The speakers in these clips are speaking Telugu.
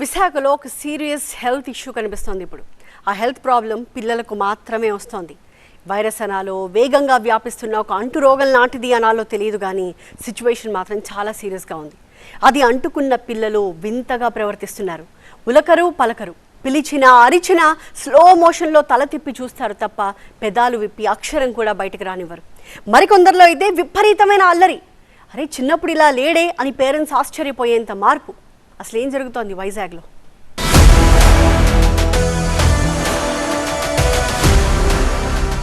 విశాఖలో ఒక సీరియస్ హెల్త్ ఇష్యూ కనిపిస్తోంది. ఇప్పుడు ఆ హెల్త్ ప్రాబ్లం పిల్లలకు మాత్రమే వస్తోంది. వైరస్ అనాలో వేగంగా వ్యాపిస్తున్న ఒక అంటు రోగం లాంటిది అనాలో తెలియదు, కానీ సిచ్యువేషన్ మాత్రం చాలా సీరియస్గా ఉంది. అది అంటుకున్న పిల్లలు వింతగా ప్రవర్తిస్తున్నారు. ఉలకరు పలకరు, పిలిచినా అరిచినా స్లో మోషన్లో తల తిప్పి చూస్తారు తప్ప పెదాలు విప్పి అక్షరం కూడా బయటకు రానివ్వరు. మరికొందరిలో అయితే విపరీతమైన అల్లరి. అరే చిన్నప్పుడు ఇలా లేడే అని పేరెంట్స్ ఆశ్చర్యపోయేంత మార్పు. అసలు ఏం జరుగుతోంది వైజాగ్లో?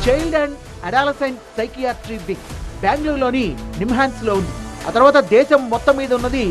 Child and adolescent psychiatry wing బెంగళూరులోని నిమ్హాన్స్లో ఉంది. ఆ తర్వాత దేశం మొత్తం మీద ఉన్నది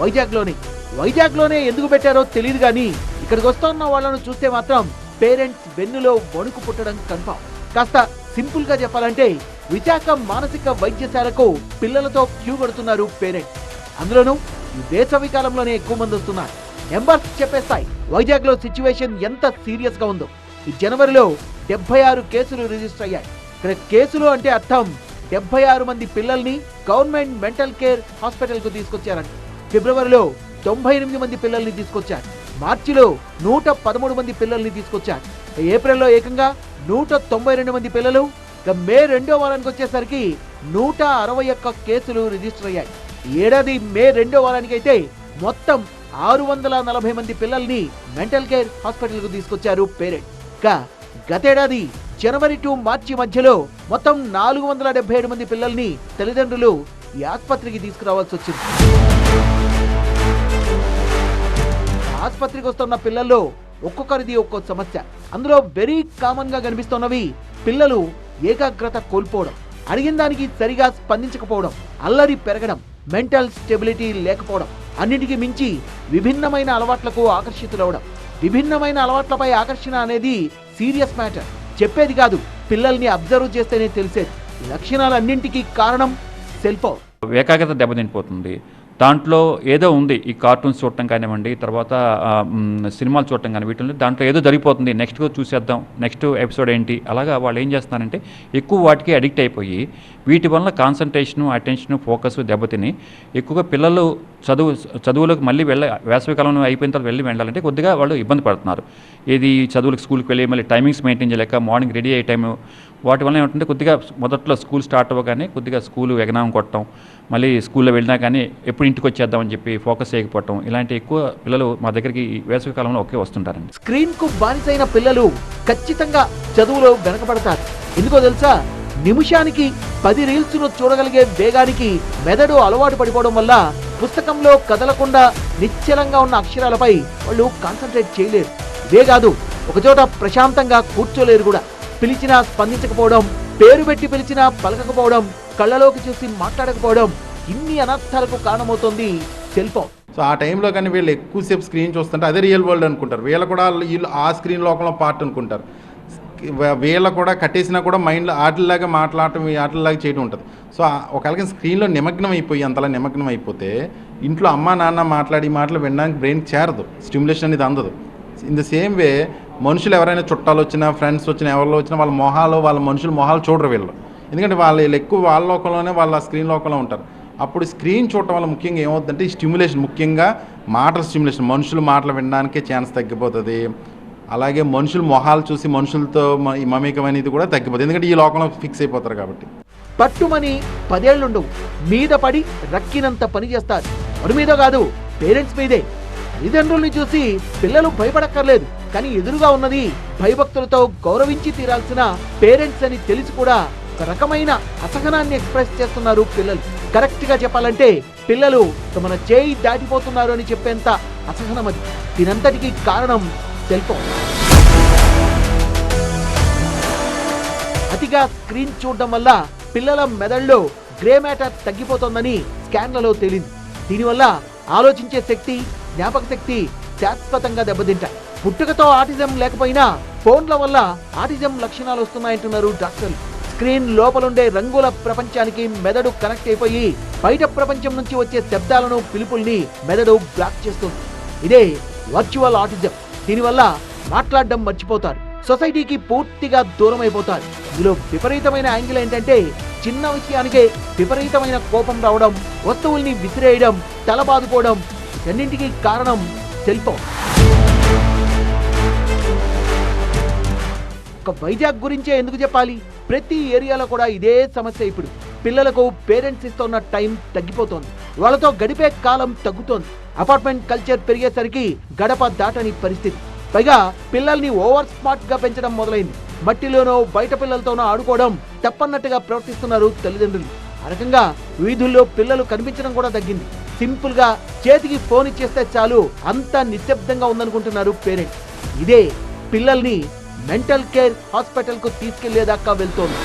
వైజాగ్లోనే ఎందుకు పెట్టారో తెలియదు, కానీ ఇక్కడికి వస్తున్న వాళ్ళను చూస్తే మాత్రం పేరెంట్స్ వెన్నులో వణుకు పుట్టడం కన్ఫర్మ్. కాస్త సింపుల్ గా చెప్పాలంటే విశాఖ మానసిక వైద్యశాలకు పిల్లలతో క్యూ కడుతున్నారు పేరెంట్స్. అందులోనూ ఈ వేసవి కాలంలోనే ఎక్కువ మంది వస్తున్నారు. నెంబర్స్ చెప్పేస్తాయి వైజాగ్ లో సిచ్యువేషన్ ఎంత సీరియస్ గా ఉందో. ఈ జనవరిలో 76 కేసులు రిజిస్టర్ అయ్యాయి. ఇక్కడ కేసులు అంటే అర్థం 76 మంది పిల్లల్ని గవర్నమెంట్ మెంటల్ కేర్ హాస్పిటల్ కు తీసుకొచ్చారంట. ఫిబ్రవరిలో 98 మంది పిల్లల్ని తీసుకొచ్చారు. మార్చిలో 113 మంది పిల్లల్ని తీసుకొచ్చారు. ఏప్రిల్లో ఏకంగా 192 మంది పిల్లలు. ఇక మే 2వ వారానికి వచ్చేసరికి 161 కేసులు రిజిస్టర్ అయ్యాయి. ఏడాది మే 2వ వారానికి అయితే మొత్తం 640 మంది పిల్లల్ని మెంటల్ కేర్ హాస్పిటల్ కు తీసుకొచ్చారు పేరెంట్స్. గతేడాది జనవరి టు మార్చి మధ్యలో మొత్తం 477 మంది పిల్లల్ని తల్లిదండ్రులు ఈ ఆసుపత్రికి తీసుకురావాల్సి వచ్చింది. ఆసుపత్రికి వస్తున్న పిల్లల్లో ఒక్కొక్కరిది ఒక్కో సమస్య. అందులో వెరీ కామన్ గా కనిపిస్తున్నవి పిల్లలు ఏకాగ్రత కోల్పోవడం, అడిగిన దానికి సరిగా స్పందించకపోవడం, అల్లరి పెరగడం, మెంటల్ స్టెబిలిటీ లేకపోవడం, అన్నిటికీ మించి విభిన్నమైన అలవాట్లకు ఆకర్షితులవడం. విభిన్నమైన అలవాట్లపై ఆకర్షణ అనేది సీరియస్ మ్యాటర్, చెప్పేది కాదు, పిల్లల్ని అబ్జర్వ్ చేస్తేనే తెలిసేది. లక్షణాలన్నింటికీ కారణం సెల్ ఫోన్. ఏకాగ్రత దెబ్బతిండిపోతుంది. దాంట్లో ఏదో ఉంది, ఈ కార్టూన్స్ చూడటం కానివ్వండి, తర్వాత సినిమాలు చూడటం కానీ, వీటిలో దాంట్లో ఏదో జరిగిపోతుంది, నెక్స్ట్ చూసేద్దాం, నెక్స్ట్ ఎపిసోడ్ ఏంటి, అలాగా వాళ్ళు ఏం చేస్తున్నారంటే ఎక్కువ వాటికి అడిక్ట్ అయిపోయి వీటి వల్ల కాన్సన్ట్రేషను, అటెన్షను, ఫోకస్ దెబ్బతిని ఎక్కువగా పిల్లలు చదువులకు మళ్ళీ వేసవికాలంలో అయిపోయిన తర్వాత వెళ్ళాలంటే కొద్దిగా వాళ్ళు ఇబ్బంది పడుతున్నారు. ఏది చదువులకు స్కూల్కి వెళ్ళి మళ్ళీ టైమింగ్స్ మెయింటైన్ చేయలేక మార్నింగ్ రెడీ అయ్యే టైము, వాటి వల్ల ఏమంటే కొద్దిగా మొదట్లో స్కూల్ స్టార్ట్ అవ్వగానే కొద్దిగా స్కూల్ ఎగనామం కొట్టడం, మళ్ళీ స్కూల్లో వెళ్ళినా కానీ ఎప్పుడు ఇంటికి వచ్చేద్దామని చెప్పి ఫోకస్ చేయకపోవటం, ఇలాంటి ఎక్కువ పిల్లలు మా దగ్గరికి వేసవి కాలంలో ఒకే వస్తుంటారండి. స్క్రీన్ కు బానిసైన పిల్లలు ఖచ్చితంగా చదువులో వెనకబడతారు. ఎందుకో తెలుసా? నిమిషానికి 10 రీల్స్ను చూడగలిగే వేగానికి మెదడు అలవాటు పడిపోవడం వల్ల పుస్తకంలో కదలకుండా నిశ్చలంగా ఉన్న అక్షరాలపై వాళ్ళు కాన్సన్ట్రేట్ చేయలేరు. ఇదే కాదు, ఒకచోట ప్రశాంతంగా కూర్చోలేరు కూడా. పిలిచినా స్పందించకపోవడం, పేరు పెట్టి పిలిచినా పలకకపోవడం, కళ్ళలోకి చూసి మాట్లాడకపోవడం, ఇన్ని అనర్థాలకు కారణమవుతోంది సెల్ ఫోన్. సో ఆ టైంలో కానీ వీళ్ళు ఎక్కువసేపు స్క్రీన్ చూస్తుంటే అదే రియల్ వరల్డ్ అనుకుంటారు. వీళ్ళు కూడా వీళ్ళు ఆ స్క్రీన్ లోకంలో పార్ట్ అనుకుంటారు. వీళ్ళ కూడా కట్టేసినా కూడా మైండ్లో ఆటల్లాగా మాట్లాడటం, ఆటల్లాగా చేయడం ఉంటుంది. సో ఒకవేళ స్క్రీన్లో నిమగ్నం అయిపోయి అంతలా నిమగ్నం అయిపోతే ఇంట్లో అమ్మ నాన్న మాట్లాడి మాటలు వినడానికి బ్రెయిన్ చేరదు, స్టిమ్యులేషన్ అనేది అందదు. ఇన్ ద సేమ్ వే మనుషులు ఎవరైనా చుట్టాలు వచ్చినా, ఫ్రెండ్స్ వచ్చినా, ఎవరిలో వచ్చినా వాళ్ళ మనుషుల మొహాలు చూడరు వీళ్ళు. ఎందుకంటే వీళ్ళు ఎక్కువ వాళ్ళ లోకంలోనే వాళ్ళ స్క్రీన్ లోకంలో ఉంటారు. అప్పుడు స్క్రీన్ చూడటం వల్ల ముఖ్యంగా ఏమవుతుందంటే ఈ స్టిమ్యులేషన్, ముఖ్యంగా మాటల స్టిమ్యులేషన్, మనుషులు మాటలు వినడానికే ఛాన్స్ తగ్గిపోతుంది. అలాగే మనుషులు మొహాలు చూసి మనుషులతో మమేకం అనేది కూడా తగ్గిపోతుంది, ఎందుకంటే ఈ లోకంలో ఫిక్స్ అయిపోతారు కాబట్టి. పట్టుమని 10 ఏళ్లుండవు, మీద పడి రక్కినంత పని చేస్తారు. వాడి మీద కాదు, పేరెంట్స్ మీదే. తల్లిదండ్రుల్ని చూసి పిల్లలు భయపడక్కర్లేదు, కానీ ఎదురుగా ఉన్నది భయభక్తులతో గౌరవించి తీరాల్సిన పేరెంట్స్ అని తెలిసి కూడా ఒక రకమైన అసహనాన్ని ఎక్స్ప్రెస్ చేస్తున్నారు పిల్లలు. కరెక్ట్ గా చెప్పాలంటే పిల్లలు తమ చేయి దాటిపోతున్నారు అని చెప్పేంత అసహనం అది. దీనంతటికీ కారణం సెల్ ఫోన్. అతిగా స్క్రీన్ చూడడం వల్ల పిల్లల మెదడులో గ్రే మ్యాటర్ తగ్గిపోతోందని స్కాన్లలో తేలింది. దీనివల్ల ఆలోచించే శక్తి, జ్ఞాపక శక్తి శాశ్వతంగా దెబ్బతింటాయి. పుట్టుకతో ఆటిజం లేకపోయినా ఫోన్ల వల్ల ఆటిజం లక్షణాలు వస్తున్నాయంటున్నారు డాక్టర్లు. స్క్రీన్ లోపలుండే రంగుల ప్రపంచానికి మెదడు కనెక్ట్ అయిపోయి బయట ప్రపంచం నుంచి వచ్చే శబ్దాలను, పిలుపుల్ని మెదడు బ్లాక్ చేస్తుంది. ఇదే వర్చువల్ ఆటిజం. దీనివల్ల మాట్లాడడం మర్చిపోతారు, సొసైటీకి పూర్తిగా దూరం అయిపోతారు. ఇందులో విపరీతమైన యాంగిల్ ఏంటంటే చిన్న విషయానికే విపరీతమైన కోపం రావడం, వస్తువుల్ని విసిరేయడం, తల బాదుకోవడం, వీటన్నింటికీ కారణం సెల్ ఫోన్. ఒక వైజాగ్ గురించే ఎందుకు చెప్పాలి, ప్రతి ఏరియాలో కూడా ఇదే సమస్య. ఇప్పుడు పిల్లలకు పేరెంట్స్ ఇస్తున్న టైం తగ్గిపోతోంది, వాళ్ళతో గడిపే కాలం తగ్గుతోంది. అపార్ట్మెంట్ కల్చర్ పెరిగేసరికి గడప దాటని పరిస్థితి. పైగా పిల్లల్ని ఓవర్ స్మార్ట్ గా పెంచడం మొదలైంది. మట్టిలోనో బయట పిల్లలతోనో ఆడుకోవడం తప్పన్నట్టుగా ప్రవర్తిస్తున్నారు తల్లిదండ్రులు. ఆ రకంగా వీధుల్లో పిల్లలు కనిపించడం కూడా తగ్గింది. సింపుల్ గా చేతికి ఫోన్ ఇచ్చేస్తే చాలు అంతా నిశ్శబ్దంగా ఉందనుకుంటున్నారు పేరెంట్స్. ఇదే పిల్లల్ని మెంటల్ కేర్ హాస్పిటల్ కు తీసుకెళ్లేదాకా వెళ్తోంది.